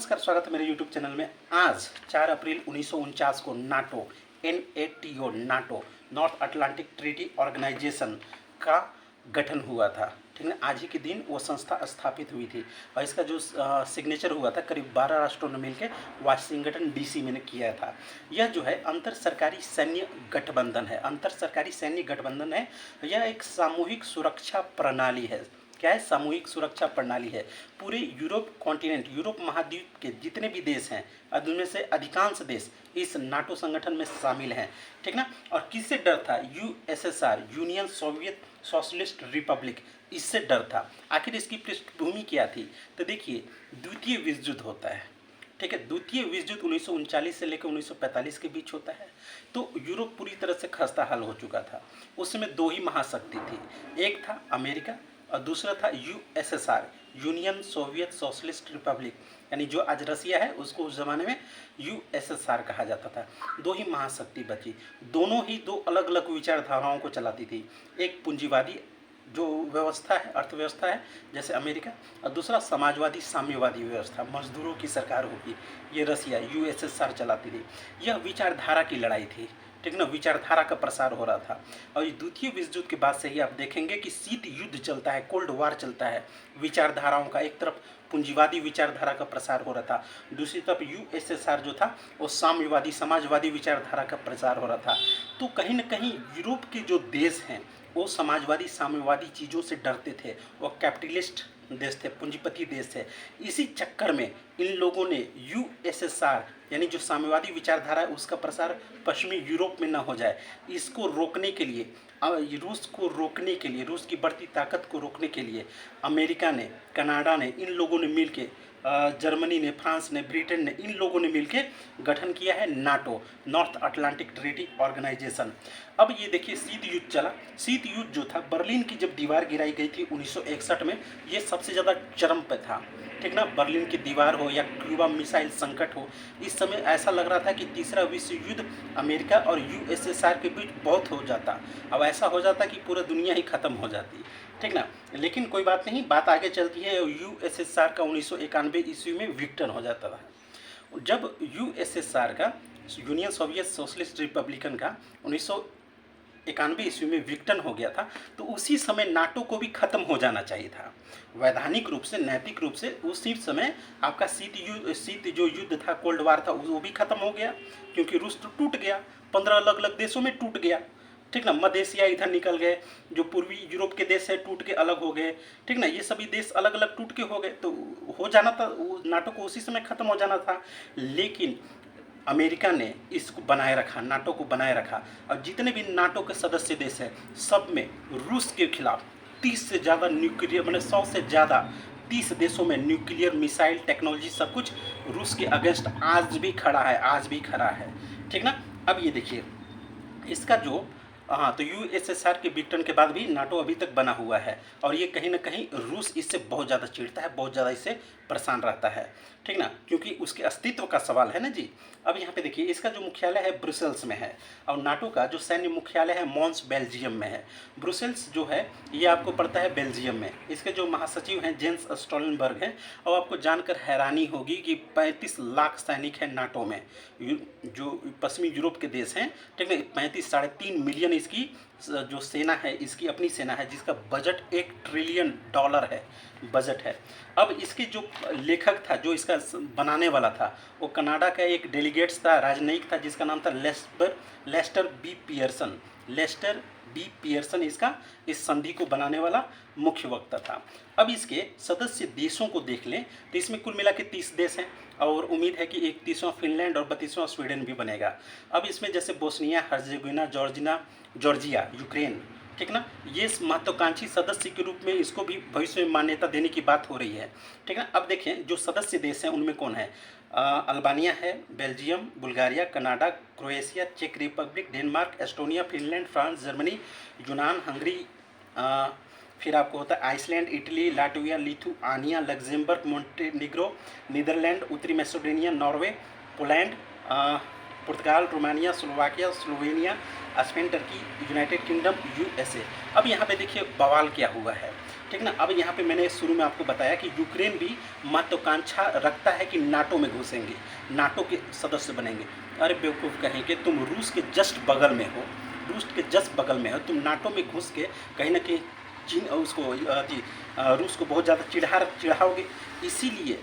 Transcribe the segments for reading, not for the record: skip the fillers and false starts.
नमस्कार, स्वागत है मेरे YouTube चैनल में। आज 4 अप्रैल 1949 को NATO NATO North Atlantic Treaty Organisation का गठन हुआ था। ठीक है, आज ही के दिन वो संस्था स्थापित हुई थी और इसका जो सिग्नेचर हुआ था करीब 12 राष्ट्रों ने मिलकर वाशिंगटन DC में किया था। यह जो है अंतर सरकारी सैन्य गठबंधन है। अंतर सरकारी सैन्य गठबंधन है। यह एक सामूहिक सुरक्षा प्रणाली है। क्या है? सामूहिक सुरक्षा प्रणाली है। पूरे यूरोप कॉन्टिनेंट, यूरोप महाद्वीप के जितने भी देश हैं, उनमें से अधिकांश देश इस नाटो संगठन में शामिल हैं। ठीक ना। और किससे डर था? USSR, union Soviet socialist Republic, इससे डर था। आखिर इसकी पृष्ठभूमि क्या थी? तो देखिए, द्वितीय विश्व युद्ध होता है। ठीक है, द्वितीय विश्व युद्ध 1939 से लेकर 1945 के बीच होता है। तो यूरोप पूरी तरह से खस्ता हाल हो चुका था। उस समय दो ही महाशक्ति थी, एक था अमेरिका और दूसरा था USSR, union Soviet socialist Republic, यानी जो आज रसिया है उसको उस ज़माने में USSR कहा जाता था। दो ही महाशक्ति बची, दोनों ही दो अलग अलग विचारधाराओं को चलाती थी। एक पूंजीवादी जो व्यवस्था है, अर्थव्यवस्था है, जैसे अमेरिका, और दूसरा समाजवादी साम्यवादी व्यवस्था, मजदूरों की सरकार होगी, ये रसिया USSR चलाती थी। यह विचारधारा की लड़ाई थी। ठीक ना, विचारधारा का प्रसार हो रहा था। और द्वितीय विश्व युद्ध के बाद से ही आप देखेंगे कि शीत युद्ध चलता है, कोल्ड वार चलता है विचारधाराओं का। एक तरफ पूंजीवादी विचारधारा का प्रसार हो रहा था, दूसरी तरफ USSR जो था वो साम्यवादी समाजवादी विचारधारा का प्रसार हो रहा था। तो कहीं ना कहीं यूरोप के जो देश हैं वो समाजवादी साम्यवादी चीज़ों से डरते थे। वो कैपिटलिस्ट देश थे, पूंजीपति देश थे। इसी चक्कर में इन लोगों ने USSR यानी जो साम्यवादी विचारधारा है उसका प्रसार पश्चिमी यूरोप में न हो जाए, इसको रोकने के लिए, रूस को रोकने के लिए, रूस की बढ़ती ताकत को रोकने के लिए अमेरिका ने, कनाडा ने, इन लोगों ने मिलके, जर्मनी ने, फ्रांस ने, ब्रिटेन ने, इन लोगों ने मिलके गठन किया है NATO, North Atlantic Treaty Organisation. अब ये देखिए, शीत युद्ध चला। शीत युद्ध जो था, बर्लिन की जब दीवार गिराई गई थी 1961 में, ये सबसे ज़्यादा चरम पे था। ठीक ना, बर्लिन की दीवार हो या क्यूबा मिसाइल संकट हो, इस समय ऐसा लग रहा था कि तीसरा विश्व युद्ध अमेरिका और USSR के बीच बहुत हो जाता। अब ऐसा हो जाता कि पूरा दुनिया ही ख़त्म हो जाती। ठीक ना, लेकिन कोई बात नहीं, बात आगे चलती है। USSR का 1991 ईस्वी में विघटन हो जाता था। जब USSR का, यूनियन सोवियत सोशलिस्ट रिपब्लिकन का 1991 ईस्वी में विघटन हो गया था, तो उसी समय नाटो को भी खत्म हो जाना चाहिए था। वैधानिक रूप से, नैतिक रूप से उसी समय आपका शीत जो युद्ध था, कोल्ड वार था, वो भी खत्म हो गया, क्योंकि रूस तो टूट गया, 15 अलग अलग देशों में टूट गया। ठीक ना, मध्य एशिया इधर निकल गए, जो पूर्वी यूरोप के देश है टूट के अलग हो गए। ठीक ना, ये सभी देश अलग अलग टूट के हो गए, तो हो जाना था, नाटो को उसी समय खत्म हो जाना था। लेकिन अमेरिका ने इसको बनाए रखा, नाटो को बनाए रखा। और जितने भी नाटो के सदस्य देश हैं, सब में रूस के खिलाफ 30 से ज़्यादा न्यूक्लियर, मैंने 100 से ज़्यादा, 30 देशों में न्यूक्लियर मिसाइल टेक्नोलॉजी सब कुछ रूस के अगेंस्ट आज भी खड़ा है, आज भी खड़ा है। ठीक ना। अब ये देखिए, इसका जो तो USSR के विघटन के बाद भी नाटो अभी तक बना हुआ है, और ये कहीं ना कहीं रूस इससे बहुत ज़्यादा चिढ़ता है, बहुत ज़्यादा इससे परेशान रहता है। ठीक ना, क्योंकि उसके अस्तित्व का सवाल है ना जी। अब यहाँ पे देखिए, इसका जो मुख्यालय है ब्रुसेल्स में है, और नाटो का जो सैन्य मुख्यालय है मॉन्स बेल्जियम में है। ब्रुसेल्स जो है ये आपको पड़ता है बेल्जियम में। इसके जो महासचिव हैं जेंस स्टोल्टनबर्ग हैं, और आपको जानकर हैरानी होगी कि 35 लाख सैनिक हैं नाटो में, जो पश्चिमी यूरोप के देश हैं। ठीक है, 35 साढ़े 3 मिलियन इसकी जो सेना है, इसकी अपनी सेना है, जिसका बजट $1 ट्रिलियन है बजट है। अब इसके जो लेखक था, जो इसका बनाने वाला था, वो कनाडा का एक डेलीगेट्स था, राजनयिक था, जिसका नाम था Lester B Pearson. Lester B Pearson इसका, इस संधि को बनाने वाला मुख्य वक्ता था। अब इसके सदस्य देशों को देख लें तो इसमें कुल मिला के 30 देश हैं, और उम्मीद है कि 31वां फिनलैंड और 32वां स्वीडन भी बनेगा। अब इसमें जैसे बोस्निया हर्जेगोविना, जॉर्जिया, यूक्रेन, ठीक ना, ये महत्वाकांक्षी सदस्य के रूप में इसको भी भविष्य में मान्यता देने की बात हो रही है। ठीक है, अब देखें जो सदस्य देश हैं उनमें कौन है। अल्बानिया है, बेल्जियम, बुल्गारिया, कनाडा, क्रोएशिया, चेक Republic, Denmark, Estonia, Finland, France, Germany, यूनान, हंगरी, फिर आपको होता है Iceland, Italy, Latvia, Lithuania, Luxembourg, Montenegro, Netherlands, उत्तरी मैसेडोनिया, नॉर्वे, पोलैंड, पुर्तगाल, Romania, Slovakia, Slovenia, Spain, Turkey, United Kingdom, USA। अब यहाँ पे देखिए बवाल क्या हुआ है। ठीक ना। अब यहाँ पे मैंने शुरू में आपको बताया कि यूक्रेन भी महत्वाकांक्षा रखता है कि नाटो में घुसेंगे, नाटो के सदस्य बनेंगे। अरे बेवकूफ़ कहें कि तुम रूस के जस्ट बगल में हो, रूस के जस्ट बगल में हो, तुम नाटो में घुस के कहीं ना कहीं चीन उसको रूस को बहुत ज़्यादा चिढ़ाओगे। इसीलिए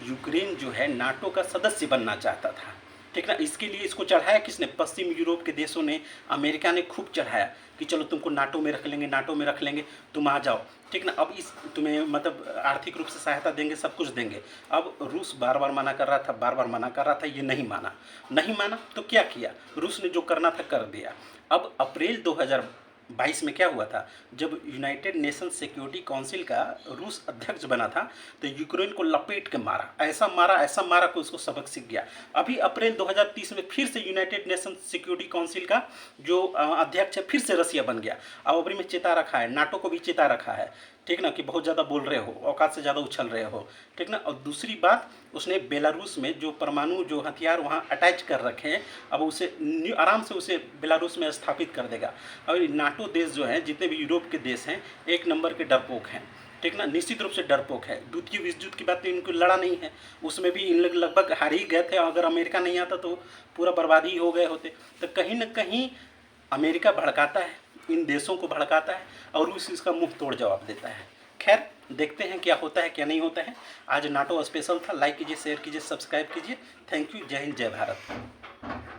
यूक्रेन जो है नाटो का सदस्य बनना चाहता था, ठीक ना। इसके लिए इसको चढ़ाया किसने? पश्चिम यूरोप के देशों ने, अमेरिका ने खूब चढ़ाया कि चलो तुमको नाटो में रख लेंगे, नाटो में रख लेंगे, तुम आ जाओ, ठीक ना। अब इस तुम्हें मतलब आर्थिक रूप से सहायता देंगे, सब कुछ देंगे। अब रूस बार बार मना कर रहा था, बार बार मना कर रहा था, ये नहीं माना, नहीं माना तो क्या किया, रूस ने जो करना था कर दिया। अब अप्रैल 2022 में क्या हुआ था, जब यूनाइटेड नेशन सिक्योरिटी काउंसिल का रूस अध्यक्ष बना था, तो यूक्रेन को लपेट के मारा, ऐसा मारा कि उसको सबक सीख गया। अभी अप्रैल 2030 में फिर से यूनाइटेड नेशन सिक्योरिटी काउंसिल का जो अध्यक्ष है फिर से रसिया बन गया। अब अभी में चेता रखा है, नाटो को भी चेता रखा है, ठीक ना, कि बहुत ज़्यादा बोल रहे हो, औकात से ज़्यादा उछल रहे हो, ठीक ना। और दूसरी बात, उसने बेलारूस में जो परमाणु जो हथियार वहाँ अटैच कर रखे हैं, अब उसे आराम से उसे बेलारूस में स्थापित कर देगा। और नाटो देश जो हैं, जितने भी यूरोप के देश हैं, एक नंबर के डरपोक हैं, ठीक ना, निश्चित रूप से डरपोक है। द्वितीय विश्व युद्ध की बात तो इनको लड़ा नहीं है, उसमें भी इन लोग लगभग हार ही गए थे। अगर अमेरिका नहीं आता तो पूरा बर्बादी ही हो गए होते। तो कहीं ना कहीं अमेरिका भड़काता है, इन देशों को भड़काता है, और उस इसका मुंह तोड़ जवाब देता है। खैर देखते हैं क्या होता है क्या नहीं होता है। आज नाटो स्पेशल था, लाइक कीजिए, शेयर कीजिए, सब्सक्राइब कीजिए। Thank you. जय हिंद, जय भारत।